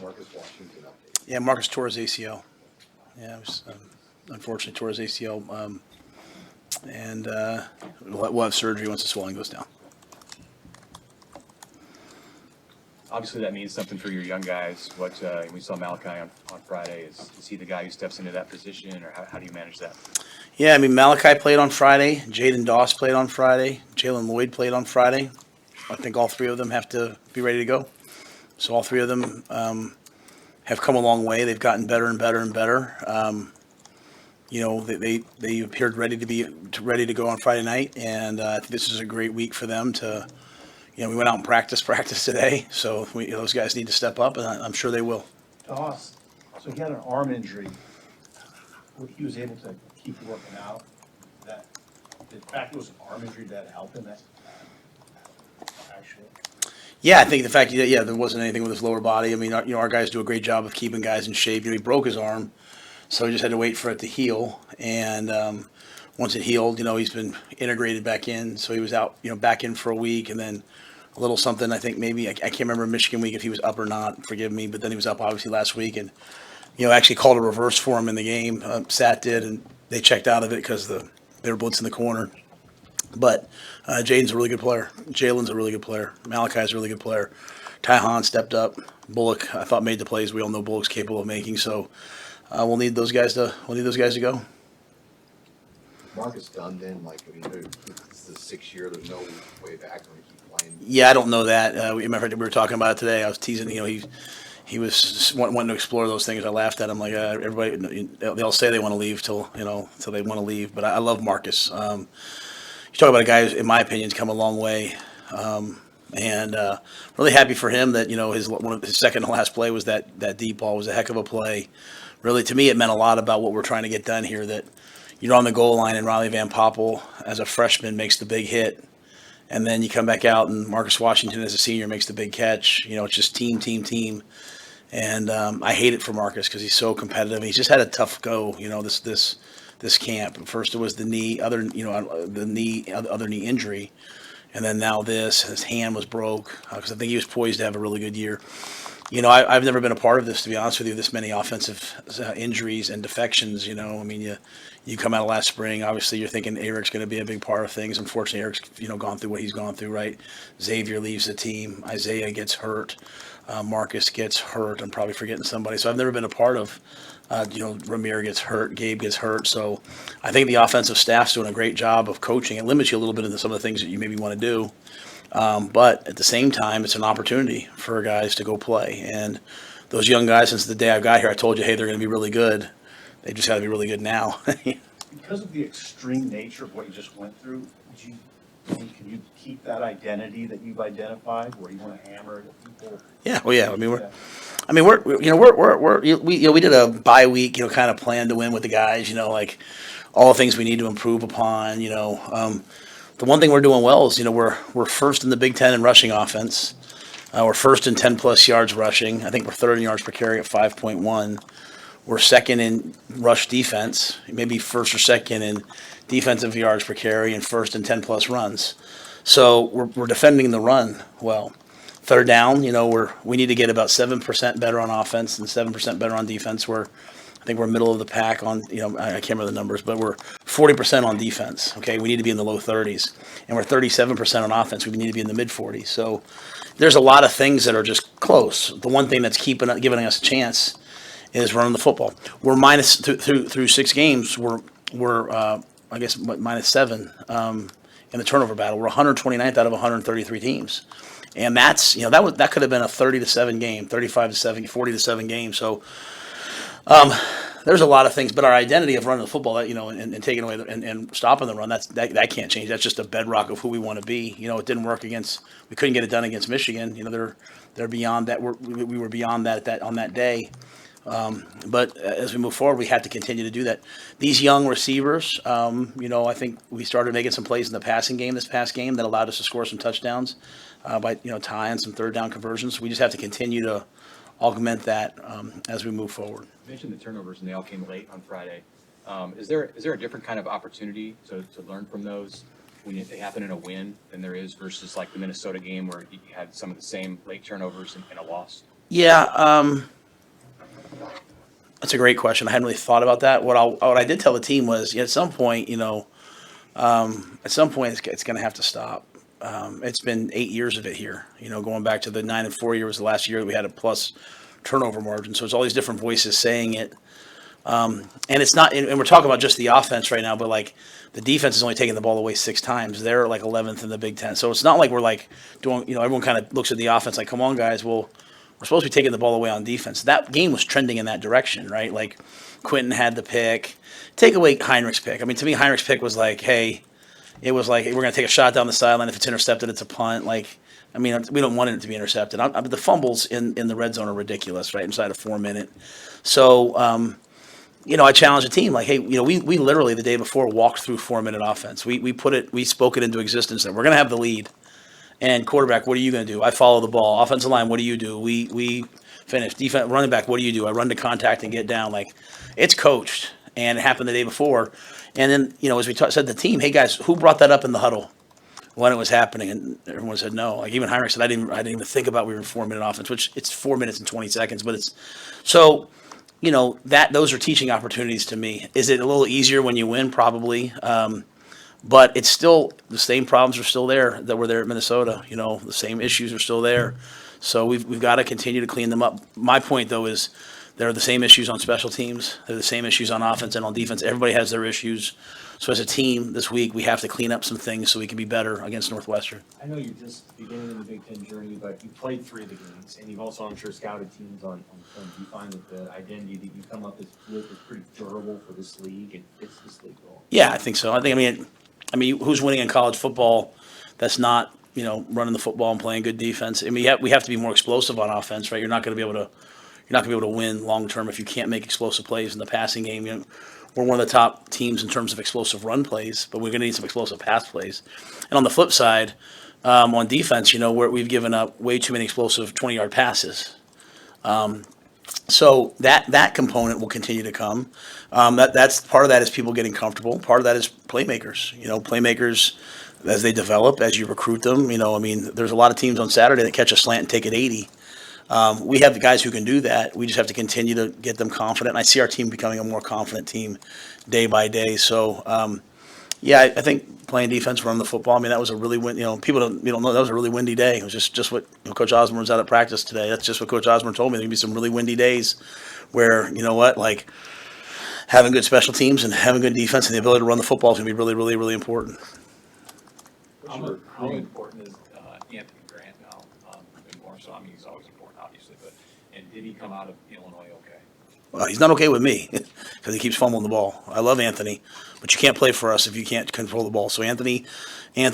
Marcus Washington update. Yeah, Marcus tore his ACL. Yeah, it was, unfortunately tore his ACL, and we'll have surgery once the swelling goes down. Obviously, that means something for your young guys. What we saw Malachi on Friday. Is he the guy who steps into that position, or how do you manage that? Yeah, I mean, Malachi played on Friday. Jaden Doss played on Friday. Jalen Lloyd played on Friday. I think all three of them have to be ready to go. So all three of them have come a long way. They've gotten better and better and better. They appeared ready to go on Friday night, and I think this is a great week for them to. We went out and practice today, so those guys need to step up, and I'm sure they will. Doss, so he had an arm injury. He was able to keep working out. That the fact it was an arm injury that helped him. That actually. Yeah, I think the fact that there wasn't anything with his lower body. I mean, our guys do a great job of keeping guys in shape. He broke his arm, so he just had to wait for it to heal, and once it healed, he's been integrated back in. So he was out, back in for a week, and then a little something. I think maybe I can't remember Michigan week if he was up or not. Forgive me, but then he was up obviously last week, and actually called a reverse for him in the game. Sat did, and they checked out of it because they were blitzing the corner. But Jaden's a really good player. Jalen's a really good player. Malachi's a really good player. Ty Hahn stepped up. Bullock, I thought, made the plays we all know Bullock's capable of making. So we'll need those guys to go. Marcus done then? It's the 6th year. There's no way back when he keep playing. Yeah, I don't know that. We were talking about it today. I was teasing. He was wanting to explore those things. I laughed at him like everybody. They'll say they want to leave till they want to leave. But I love Marcus. You talk about a guy who, in my opinion, has come a long way, and really happy for him that his second to last play was that deep ball was a heck of a play. Really, to me, it meant a lot about what we're trying to get done here. That you're on the goal line and Riley Van Pelt as a freshman makes the big hit, and then you come back out and Marcus Washington as a senior makes the big catch. It's just team, and I hate it for Marcus because he's so competitive. He's just had a tough go. This camp. First it was the knee, other knee injury, and then now this. His hand was broke because I think he was poised to have a really good year. I've never been a part of this, to be honest with you. This many offensive injuries and defections. You come out of last spring. Obviously, you're thinking Eric's going to be a big part of things. Unfortunately, Eric's gone through what he's gone through. Right, Xavier leaves the team. Isaiah gets hurt. Marcus gets hurt. I'm probably forgetting somebody. So I've never been a part of. Ramir gets hurt, Gabe gets hurt. So I think the offensive staff's doing a great job of coaching. It limits you a little bit into some of the things that you maybe want to do. But at the same time, it's an opportunity for guys to go play. And those young guys, since the day I got here, I told you, hey, they're going to be really good. They just got to be really good now. Because of the extreme nature of what you just went through, can you keep that identity that you've identified, where you want to hammer at people? Yeah. Well, yeah. We did a bye week, kind of plan to win with the guys, like all the things we need to improve upon. The one thing we're doing well is, we're first in the Big Ten in rushing offense. We're first in 10 plus yards rushing. I think we're third in yards per carry at 5.1. We're second in rush defense, maybe first or second in defensive yards per carry, and first in 10 plus runs. So we're defending the run well. Third down, we need to get about 7% better on offense and 7% better on defense. I think we're middle of the pack on, I can't remember the numbers, but we're 40% on defense. Okay, we need to be in the low 30s, and we're 37% on offense. We need to be in the mid 40s. So there's a lot of things that are just close. The one thing that's giving us a chance is running the football. We're minus through 6 games. We're I guess minus 7 in the turnover battle. We're 129th out of 133 teams. And that's, that could have been a 30-7 game, 35-7, 40-7 game. So there's a lot of things, but our identity of running the football, and taking away and stopping the run, that can't change. That's just a bedrock of who we want to be. It didn't work we couldn't get it done against Michigan. They're beyond that. We were beyond that on that day. But as we move forward, we have to continue to do that. These young receivers, I think we started making some plays in the passing game this past game that allowed us to score some touchdowns by tying some third down conversions. We just have to continue to augment that as we move forward. You mentioned the turnovers, and they all came late on Friday. Is there a different kind of opportunity to learn from those when they happen in a win than there is versus like the Minnesota game where you had some of the same late turnovers and a loss? Yeah, that's a great question. I hadn't really thought about that. What I did tell the team was, at some point, at some point it's going to have to stop. It's been 8 years of it here. Going back to the 9-4 year was the last year that we had a plus turnover margin. So it's all these different voices saying it. And it's not, and we're talking about just the offense right now, but like the defense is only taking the ball away 6 times. They're like 11th in the Big Ten. So it's not like we're like doing, everyone kind of looks at the offense like, come on, guys. Well, we're supposed to be taking the ball away on defense. That game was trending in that direction, right? Like Quentin had the pick. Take away Heinrich's pick. I mean, to me, Heinrich's pick was like, hey, it was like, hey, we're going to take a shot down the sideline. If it's intercepted, it's a punt. Like, I mean, we don't want it to be intercepted. The fumbles in the red zone are ridiculous, right? Inside a 4 minute. So, I challenged the team like, hey, we literally the day before walked through 4 minute offense. We spoke it into existence that we're going to have the lead. And quarterback, what are you going to do? I follow the ball. Offensive line, what do you do? We finish. Defense, running back, what do you do? I run to contact and get down. Like, it's coached, and it happened the day before. And then, as we said to the team, hey guys, who brought that up in the huddle when it was happening? And everyone said no. Like even Heinrich said, I didn't even think about we were in 4 minute offense, which it's 4 minutes and 20 seconds, but it's so. Those are teaching opportunities to me. Is it a little easier when you win? Probably. But it's still the same problems are still there that were there at Minnesota. The same issues are still there. So we've got to continue to clean them up. My point though is there are the same issues on special teams. They're the same issues on offense and on defense. Everybody has their issues. So as a team this week, we have to clean up some things so we can be better against Northwestern. I know you're just beginning in the Big Ten journey, but you played 3 of the games, and you've also, I'm sure, scouted teams on film. Do you find that the identity that you come up with is pretty durable for this league and fits this league well? Yeah, I think so. I mean, who's winning in college football that's not, running the football and playing good defense? I mean, we have to be more explosive on offense, right? You're not going to be able to win long term if you can't make explosive plays in the passing game. We're one of the top teams in terms of explosive run plays, but we're going to need some explosive pass plays. And on the flip side, on defense, we've given up way too many explosive 20-yard passes. So that component will continue to come. That's part of that is people getting comfortable. Part of that is playmakers. Playmakers as they develop, as you recruit them. There's a lot of teams on Saturday that catch a slant and take it 80. We have the guys who can do that. We just have to continue to get them confident. And I see our team becoming a more confident team day by day. So, I think playing defense, running the football. That was a really people don't know that was a really windy day. It was just what Coach Osborne was out at practice today. That's just what Coach Osborne told me. There'd be some really windy days where like having good special teams and having good defense and the ability to run the football is going to be really, really, really important. How important is Anthony Grant now? And more so, he's always important, obviously, but and did he come out of Illinois okay? Well, he's not okay with me because he keeps fumbling the ball. I love Anthony, but you can't play for us if you can't control the ball. So Anthony, he's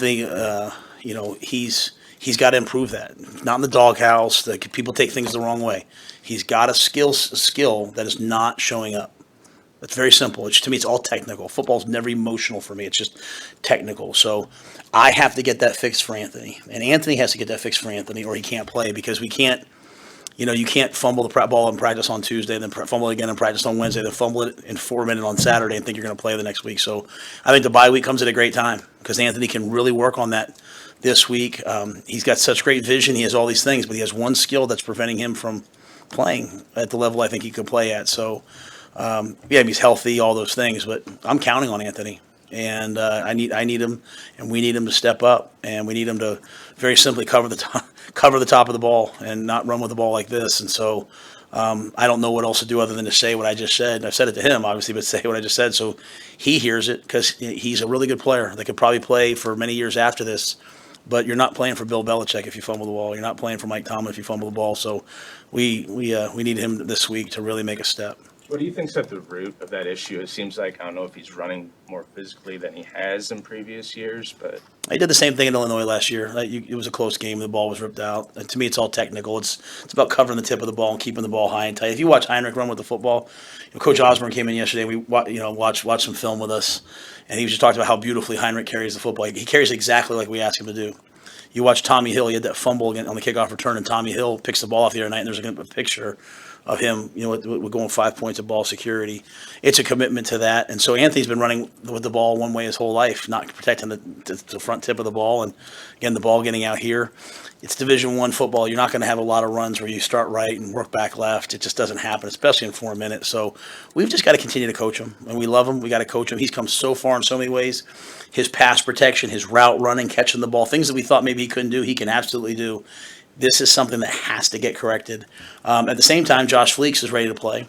got to improve that. Not in the doghouse. People take things the wrong way. He's got a skill that is not showing up. It's very simple. To me, it's all technical. Football's never emotional for me. It's just technical. So I have to get that fixed for Anthony. And Anthony has to get that fixed for Anthony or he can't play because we can't, you can't fumble the ball in practice on Tuesday, then fumble it again in practice on Wednesday, then fumble it in 4 minutes on Saturday and think you're going to play the next week. So I think the bye week comes at a great time because Anthony can really work on that this week. He's got such great vision. He has all these things, but he has one skill that's preventing him from playing at the level I think he could play at. So, he's healthy, all those things, but I'm counting on Anthony, and I need him, and we need him to step up, and we need him to very simply cover the top of the ball and not run with the ball like this. And so I don't know what else to do other than to say what I just said. I've said it to him, obviously, but say what I just said so he hears it because he's a really good player that could probably play for many years after this. But you're not playing for Bill Belichick if you fumble the ball. You're not playing for Mike Tomlin if you fumble the ball. So we need him this week to really make a step. What do you think's at the root of that issue? It seems like, I don't know if he's running more physically than he has in previous years, but He did the same thing in Illinois last year. It was a close game. The ball was ripped out. And to me, it's all technical. It's about covering the tip of the ball and keeping the ball high and tight. If you watch Heinrich run with the football, Coach Osborne came in yesterday. We watched some film with us, and he was just talking about how beautifully Heinrich carries the football. He carries exactly like we ask him to do. You watch Tommy Hill, he had that fumble again on the kickoff return, and Tommy Hill picks the ball off the other night, and there's a picture of him, with going 5 points of ball security. It's a commitment to that. And so Anthony's been running with the ball one way his whole life, not protecting the front tip of the ball. And again, the ball getting out here. It's Division I football. You're not going to have a lot of runs where you start right and work back left. It just doesn't happen, especially in 4 minutes. So we've just got to continue to coach him. And we love him. We got to coach him. He's come so far in so many ways. His pass protection, his route running, catching the ball, things that we thought maybe he couldn't do, he can absolutely do. This is something that has to get corrected. At the same time, Josh Fleeks is ready to play.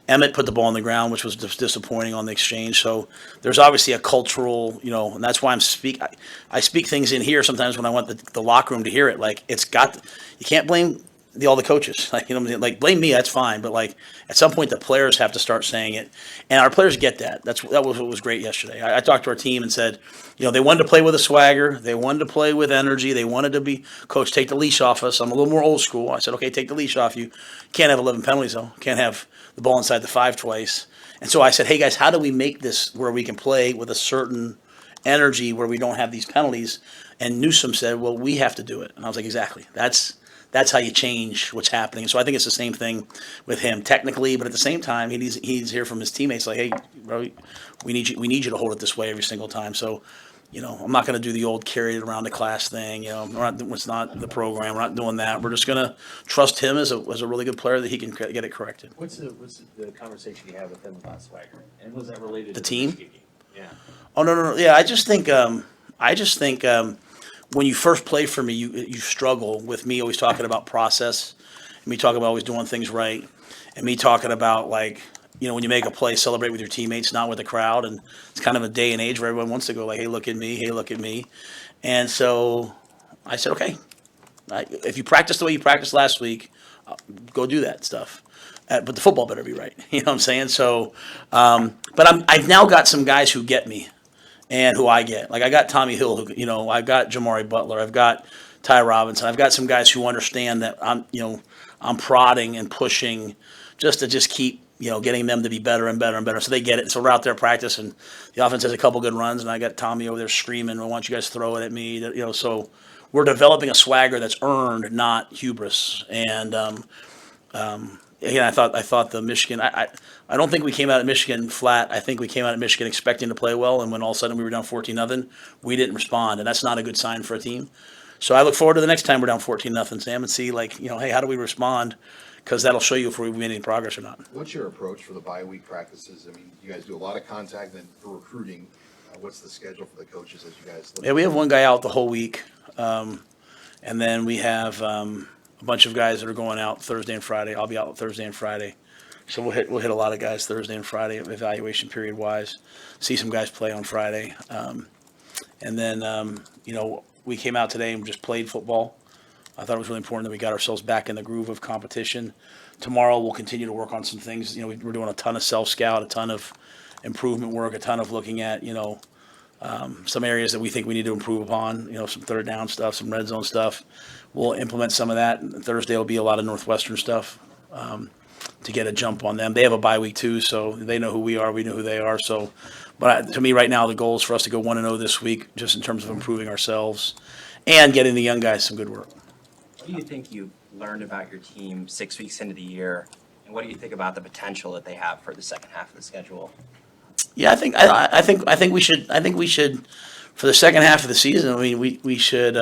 Emmett put the ball on the ground, which was just disappointing on the exchange. So there's obviously a cultural, and that's why I speak things in here sometimes when I want the locker room to hear it. Like you can't blame all the coaches. Like blame me, that's fine. But like at some point, the players have to start saying it, and our players get that. That was what was great yesterday. I talked to our team and said, they wanted to play with a swagger, they wanted to play with energy, they wanted to be, coach, take the leash off us. I'm a little more old school. I said, okay, take the leash off you. Can't have 11 penalties though. Can't have the ball inside the 5 twice. And so I said, hey guys, how do we make this where we can play with a certain energy where we don't have these penalties? And Newsom said, well, we have to do it. And I was like, exactly. That's how you change what's happening. So I think it's the same thing with him technically, but at the same time, he's here from his teammates like, hey, bro, we need you to hold it this way every single time. So, I'm not going to do the old carry it around the class thing. It's not the program. We're not doing that. We're just going to trust him as a really good player that he can get it corrected. What's the conversation you had with them about swagger? And was that related The to team? Michigan game? Yeah. Oh no. Yeah, I just think when you first play for me, you struggle with me always talking about process, and me talking about always doing things right, and me talking about when you make a play, celebrate with your teammates, not with the crowd. And it's kind of a day and age where everyone wants to go like, hey, look at me, hey, look at me. And so I said, okay, if you practice the way you practiced last week, go do that stuff. But the football better be right. You know what I'm saying? So, but I've now got some guys who get me and who I get. Like I got Tommy Hill, who, I've got Jamari Butler, I've got Ty Robinson, I've got some guys who understand that I'm prodding and pushing just to keep, getting them to be better and better and better. So they get it. So we're out there practicing. The offense has a couple good runs, and I got Tommy over there screaming, "I want you guys to throw it at me." So we're developing a swagger that's earned, not hubris. And again, I thought the Michigan. I don't think we came out of Michigan flat. I think we came out of Michigan expecting to play well, and when all of a sudden we were down 14-0, we didn't respond, and that's not a good sign for a team. So I look forward to the next time we're down 14-0, Sam, and see hey, how do we respond? Because that'll show you if we made any progress or not. What's your approach for the bye week practices? I mean, you guys do a lot of contact, and for recruiting, what's the schedule for the coaches as you guys look? Yeah, we have one guy out the whole week, and then we have a bunch of guys that are going out Thursday and Friday. I'll be out Thursday and Friday, so we'll hit a lot of guys Thursday and Friday evaluation period wise. See some guys play on Friday, and then we came out today and just played football. I thought it was really important that we got ourselves back in the groove of competition. Tomorrow we'll continue to work on some things. We're doing a ton of self-scout, a ton of improvement work, a ton of looking at, some areas that we think we need to improve upon, some third down stuff, some red zone stuff. We'll implement some of that. Thursday will be a lot of Northwestern stuff to get a jump on them. They have a bye week too, so they know who we are. We know who they are. So, but to me right now, the goal is for us to go 1-0 this week, just in terms of improving ourselves and getting the young guys some good work. What do you think you learned about your team 6 weeks into the year, and what do you think about the potential that they have for the second half of the schedule? Yeah, I think we should for the second half of the season. I mean, we should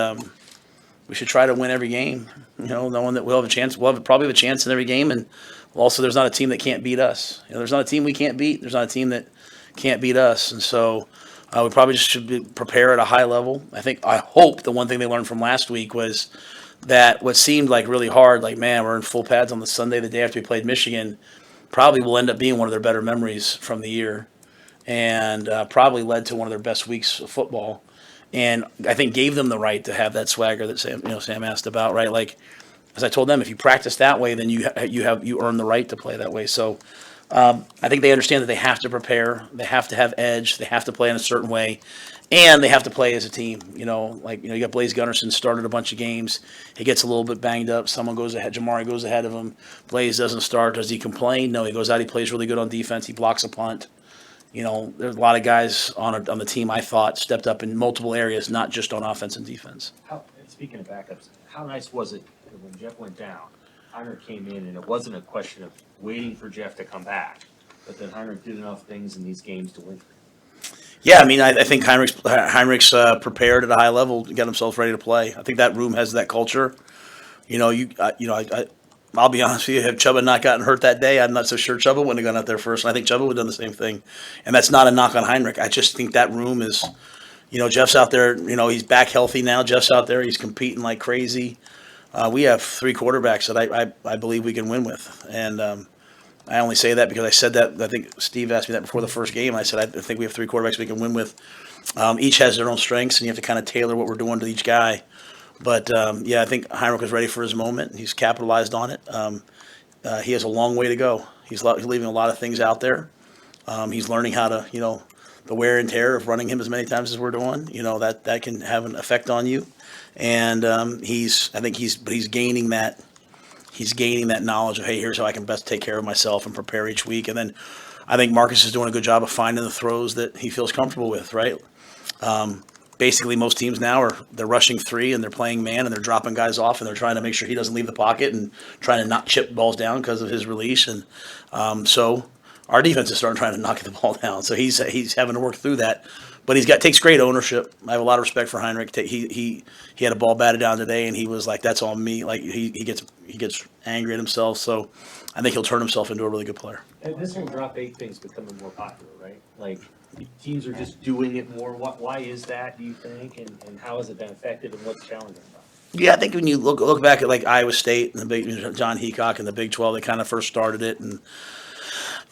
try to win every game. Knowing that we'll have a chance. We'll probably have a chance in every game, and also there's not a team that can't beat us. There's not a team we can't beat. There's not a team that can't beat us, and so we probably just should prepare at a high level. I hope the one thing they learned from last week was that what seemed like really hard, like, man, we're in full pads on the Sunday, the day after we played Michigan, probably will end up being one of their better memories from the year, and probably led to one of their best weeks of football. And I think gave them the right to have that swagger that Sam asked about, right? Like, as I told them, if you practice that way, then you earn the right to play that way. So I think they understand that they have to prepare, they have to have edge, they have to play in a certain way. And they have to play as a team. You got Blaze Gunnerson started a bunch of games. He gets a little bit banged up. Someone goes ahead. Jamari goes ahead of him. Blaze doesn't start. Does he complain? No, he goes out. He plays really good on defense. He blocks a punt. There's a lot of guys on the team I thought stepped up in multiple areas, not just on offense and defense. It's speaking of backups, how nice was it that when Jeff went down, Heinrich came in, and it wasn't a question of waiting for Jeff to come back, but that Heinrich did enough things in these games to win. Yeah, I mean, I think Heinrich's prepared at a high level to get himself ready to play. I think that room has that culture. I'll be honest with you. If Chuba not gotten hurt that day, I'm not so sure Chuba wouldn't have gone out there first. And I think Chuba would have done the same thing. And that's not a knock on Heinrich. I just think that room is, Jeff's out there. He's back healthy now. Jeff's out there. He's competing like crazy. We have 3 quarterbacks that I believe we can win with. And I only say that because I said that. I think Steve asked me that before the first game. I said I think we have 3 quarterbacks we can win with. Each has their own strengths, and you have to kind of tailor what we're doing to each guy. But, I think Heinrich was ready for his moment. He's capitalized on it. He has a long way to go. He's leaving a lot of things out there. He's learning how to, the wear and tear of running him as many times as we're doing, that can have an effect on you. And he's gaining that. He's gaining that knowledge of, hey, here's how I can best take care of myself and prepare each week. And then I think Marcus is doing a good job of finding the throws that he feels comfortable with, right? Basically, most teams now they're rushing 3 and they're playing man and they're dropping guys off and they're trying to make sure he doesn't leave the pocket and trying to not chip balls down because of his release. And so our defense is starting trying to knock the ball down. So he's having to work through that. But takes great ownership. I have a lot of respect for Heinrich. He had a ball batted down today and he was like, "That's on me." Like he gets angry at himself. So I think he'll turn himself into a really good player. And this whole drop 8 thing's becoming more popular, right? Like, teams are just doing it more. Why is that, do you think? And how has it been effective and what's challenging about it? Yeah, I think when you look back at like Iowa State and the big John Heacock and the Big 12, they kind of first started it. And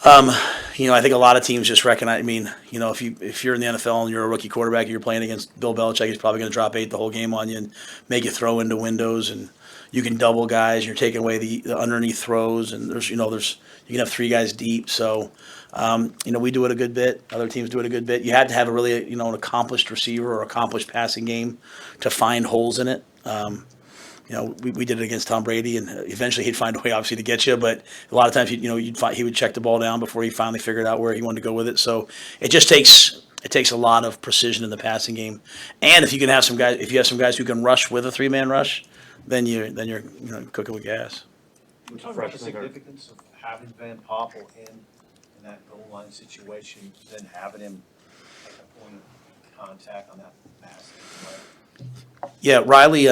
I think a lot of teams just recognize. I mean, if you're in the NFL and you're a rookie quarterback, and you're playing against Bill Belichick, he's probably going to drop 8 the whole game on you and make you throw into windows, and you can double guys. And you're taking away the underneath throws, and there's you can have 3 guys deep. So we do it a good bit. Other teams do it a good bit. You had to have a really an accomplished receiver or accomplished passing game to find holes in it. We did it against Tom Brady, and eventually he'd find a way, obviously, to get you. But a lot of times, he would check the ball down before he finally figured out where he wanted to go with it. So it just takes a lot of precision in the passing game. And if you have some guys who can rush with a 3-man rush, then you're cooking with gas. Talk about the significance of having Van Poppel in that goal line situation, then having him at the point of contact on that pass. Yeah, Riley.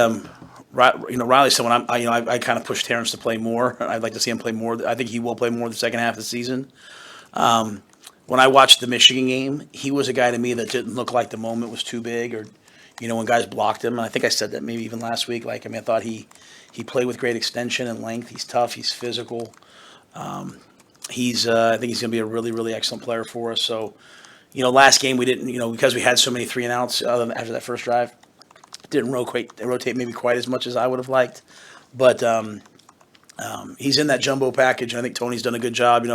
Riley said when I kind of pushed Terrence to play more. I'd like to see him play more. I think he will play more the second half of the season. When I watched the Michigan game, he was a guy to me that didn't look like the moment was too big, or when guys blocked him. And I think I said that maybe even last week. I thought he played with great extension and length. He's tough. He's physical. I think he's going to be a really, really excellent player for us. So, last game we didn't, because we had so many 3 and outs after that first drive, didn't rotate maybe quite as much as I would have liked. But he's in that jumbo package, and I think Tony's done a good job.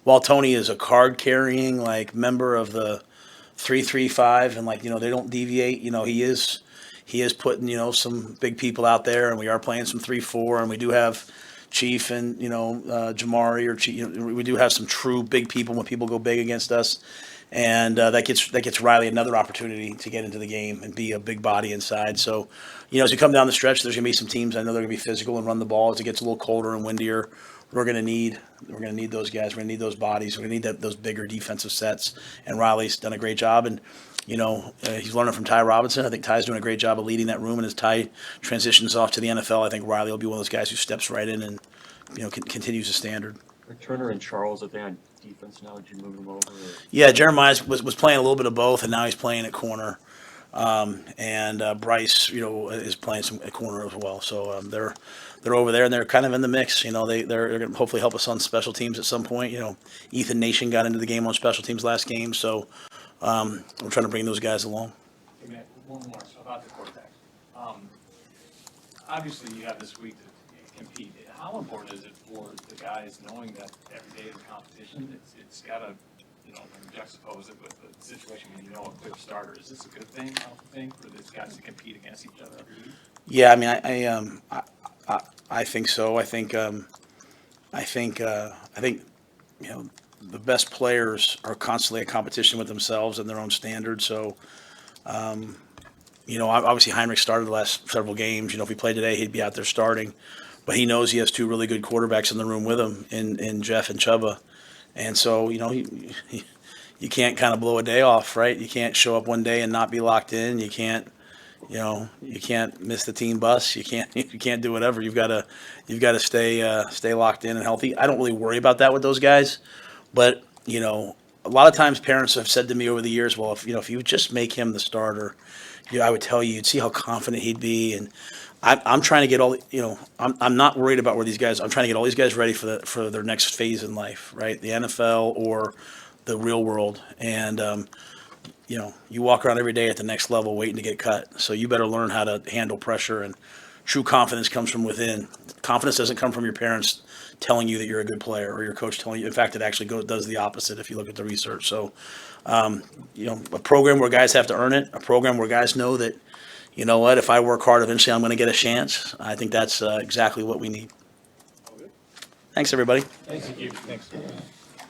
While Tony is a card-carrying member of the 3-3-5, and they don't deviate. He is putting some big people out there, and we are playing some 3-4, and we do have Chief and Jamari or Chief. We do have some true big people when people go big against us. And that gets Riley another opportunity to get into the game and be a big body inside. So, as you come down the stretch, there's going to be some teams I know they're going to be physical and run the ball. As it gets a little colder and windier, we're going to need those guys. We're going to need those bodies. We're going to need those bigger defensive sets. And Riley's done a great job. And he's learning from Ty Robinson. I think Ty's doing a great job of leading that room. And as Ty transitions off to the NFL, I think Riley will be one of those guys who steps right in and continues the standard. Are Turner and Charles, are they on defense now? Did you move them over? Or? Yeah, Jeremiah was playing a little bit of both, and now he's playing at corner. And Bryce, is playing some at corner as well. So they're over there, and they're kind of in the mix. They're going to hopefully help us on special teams at some point. Ethan Nation got into the game on special teams last game, so we're trying to bring those guys along. Hey, Matt, one more about the quarterback. Obviously, you have this week to compete. How important is it for the guys knowing that every day is a competition? It's got to, juxtapose it with the situation when a clear starter. Is this a good thing, I think, for these guys to compete against each other every week? Yeah, I mean, I think so. I think the best players are constantly in competition with themselves and their own standards. So, Obviously Heinrich started the last several games. If he played today, he'd be out there starting. But he knows he has two really good quarterbacks in the room with him in Jeff and Chuba. And so, you can't kind of blow a day off, right? You can't show up one day and not be locked in. You can't miss the team bus. You can't do whatever. You've got to stay locked in and healthy. I don't really worry about that with those guys, but a lot of times parents have said to me over the years, well, if you would just make him the starter, I would tell you, you'd see how confident he'd be. And I'm trying to get I'm not worried about where these guys. I'm trying to get all these guys ready for their next phase in life, right? The NFL or the real world. And you walk around every day at the next level waiting to get cut. So you better learn how to handle pressure, and true confidence comes from within. Confidence doesn't come from your parents telling you that you're a good player or your coach telling you. In fact, it actually does the opposite if you look at the research. So, a program where guys have to earn it, a program where guys know that, if I work hard, eventually I'm going to get a chance. I think that's exactly what we need. Thanks, everybody. Thank you. Thanks.